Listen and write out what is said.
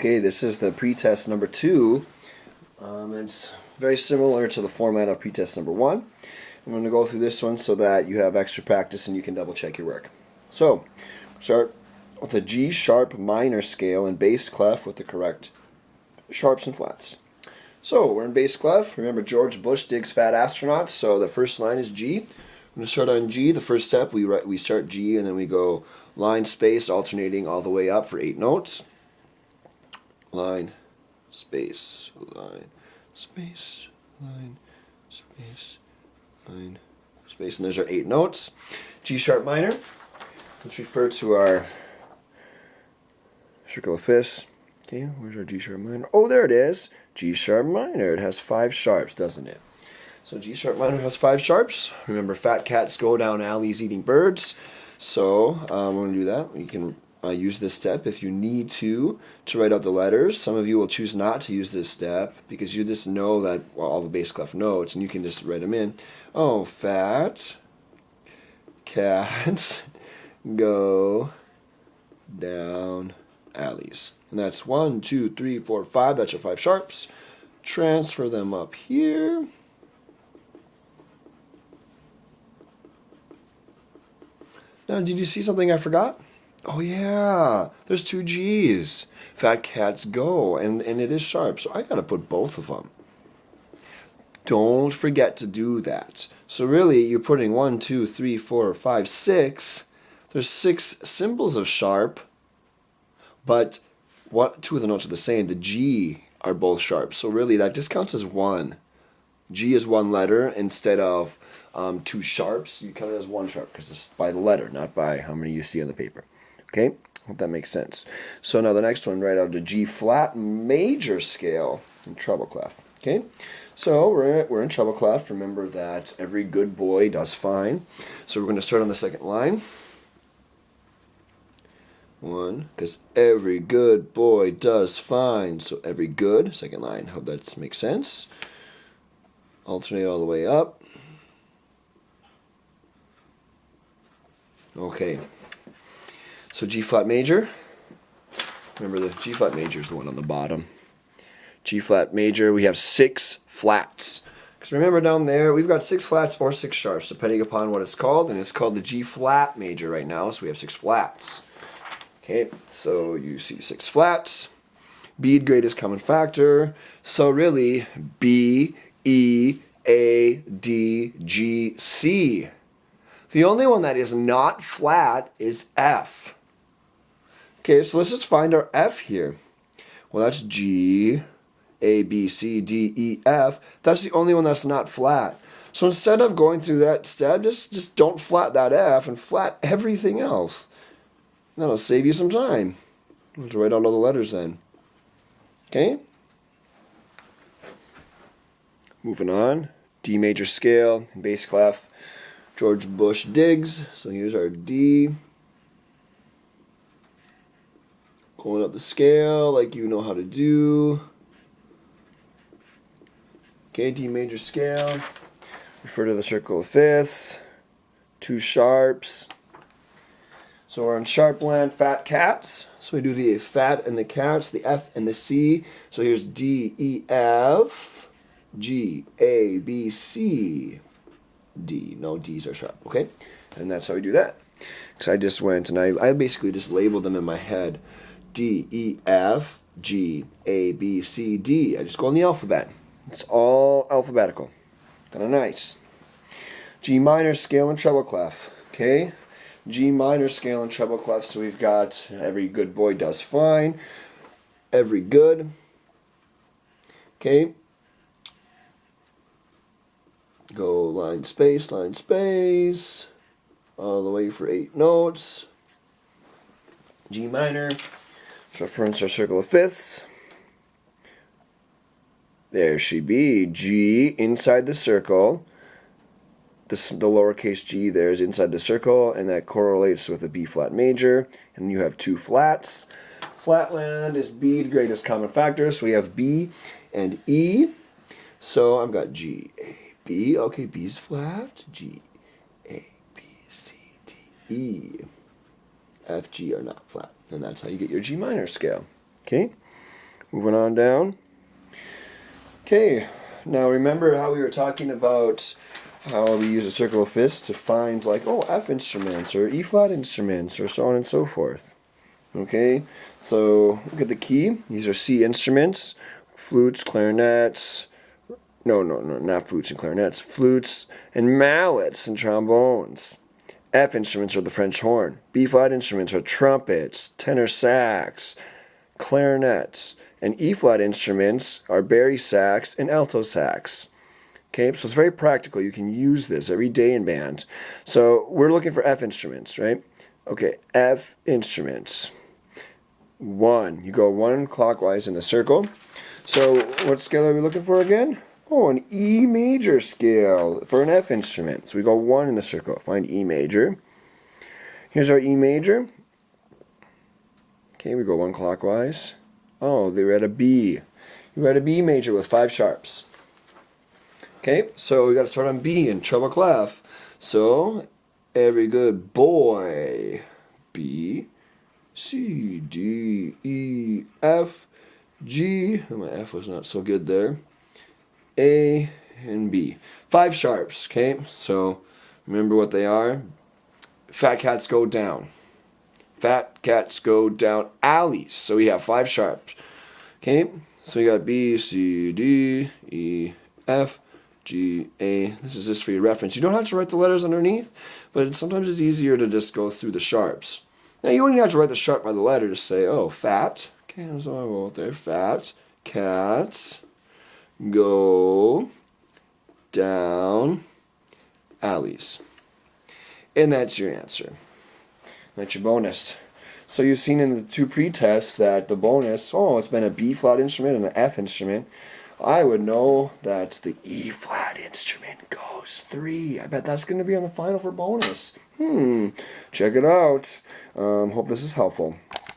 Okay, this is the pretest number 2. It's very similar to the format of pretest number 1. I'm going to go through this one so that you have extra practice and you can double check your work. So, start with a G sharp minor scale and bass clef with the correct sharps and flats. So, we're in bass clef. Remember, George Bush digs fat astronauts, so the first line is G. I'm going to start on G. The first step, we start G and then we go line, space, alternating all the way up for 8 notes. Line, space, line, space, line, space, line, space, and those are 8 notes. G sharp minor. Let's refer to our circle of fifths. Okay, where's our G sharp minor? Oh, there it is. G sharp minor. It has 5 sharps, doesn't it? So G sharp minor has 5 sharps. Remember, fat cats go down alleys eating birds. So I'm going to do that. You can use this step if you need to write out the letters. Some of you will choose not to use this step because you just know that all the bass clef notes, and you can just write them in. Oh, fat cats go down alleys. And that's 1, 2, 3, 4, 5. That's your 5 sharps. Transfer them up here. Now, did you see something I forgot? Oh yeah, there's 2 G's. Fat cats go, and it is sharp, so I gotta put both of them. Don't forget to do that. So really, you're putting 1, 2, 3, 4, 5, 6. There's 6 symbols of sharp, but 2 of the notes are the same. The G are both sharp, so really that just counts as 1. G is 1 letter instead of 2 sharps. You count it as 1 sharp because it's by the letter, not by how many you see on the paper. Okay, hope that makes sense. So now the next one, write out a G flat major scale in treble clef. Okay, so we're in treble clef. Remember that every good boy does fine. So we're going to start on the second line. 1, because every good boy does fine. So every good, second line. Hope that makes sense. Alternate all the way up. Okay. So G flat major. Remember, the G flat major is the one on the bottom. G flat major, we have 6 flats. Because remember down there, we've got 6 flats or 6 sharps, depending upon what it's called. And it's called the G flat major right now, so we have 6 flats. Okay, so you see 6 flats. Bead greatest common factor. So really, B, E, A, D, G, C. The only one that is not flat is F. Okay, so let's just find our F here. Well, that's G, A, B, C, D, E, F. That's the only one that's not flat. So instead of going through that step, just don't flat that F and flat everything else. That'll save you some time. I'll have to write out all the letters then. Okay? Moving on. D major scale, bass clef. George Bush digs. So here's our D. Going up the scale like you know how to do. Okay, D major scale. Refer to the circle of fifths. 2 sharps. So we're on sharp land, fat cats. So we do the fat and the cats, the F and the C. So here's D, E, F, G, A, B, C, D. No, D's are sharp, okay? And that's how we do that. Because I just went and I basically just labeled them in my head. D, E, F, G, A, B, C, D. I just go on the alphabet. It's all alphabetical. Kind of nice. G minor scale and treble clef, okay? G minor scale and treble clef. So we've got every good boy does fine. Every good. Okay. Go line space, all the way for 8 notes. G minor. So reference our circle of fifths. There she be. G inside the circle. The lowercase g there is inside the circle, and that correlates with a B flat major. And you have 2 flats. Flatland is B, the greatest common factor, so we have B and E. So I've got G, A, B. Okay, B's flat. G, A, B, C, D, E. F, G are not flat. And that's how you get your G minor scale. Okay? Moving on down. Okay, now remember how we were talking about how we use a circle of fifths to find like, oh, F instruments or E flat instruments or so on and so forth. Okay, so look at the key. These are C instruments, flutes, clarinets, no, not flutes and clarinets, flutes and mallets and trombones. F instruments are the French horn. B flat instruments are trumpets, tenor sax, clarinets. And E flat instruments are bari sax and alto sax. Okay, so it's very practical. You can use this every day in band. So we're looking for F instruments, right? Okay, F instruments. 1. You go 1 clockwise in the circle. So what scale are we looking for again? Oh, an E major scale for an F instrument. So we go 1 in the circle. Find E major. Here's our E major. Okay, we go 1 clockwise. Oh, they were at a B. You were at a B major with 5 sharps. Okay, so we got to start on B in treble clef. So, every good boy. B, C, D, E, F, G. Oh, my F was not so good there. A and B. 5 sharps, okay? So, remember what they are. Fat cats go down. Fat cats go down alleys. So we have 5 sharps. Okay, so we got B, C, D, E, F, G, A. This is just for your reference. You don't have to write the letters underneath, but sometimes it's easier to just go through the sharps. Now you don't even have to write the sharp by the letter. Just say, oh, fat. Okay, so I'll go out there. Fat cats go down alleys. And that's your answer. That's your bonus. So you've seen in the 2 pretests that the bonus, oh, it's been a B flat instrument and an F instrument. I would know that the E flat instrument goes 3. I bet that's going to be on the final for bonus. Check it out. Hope this is helpful.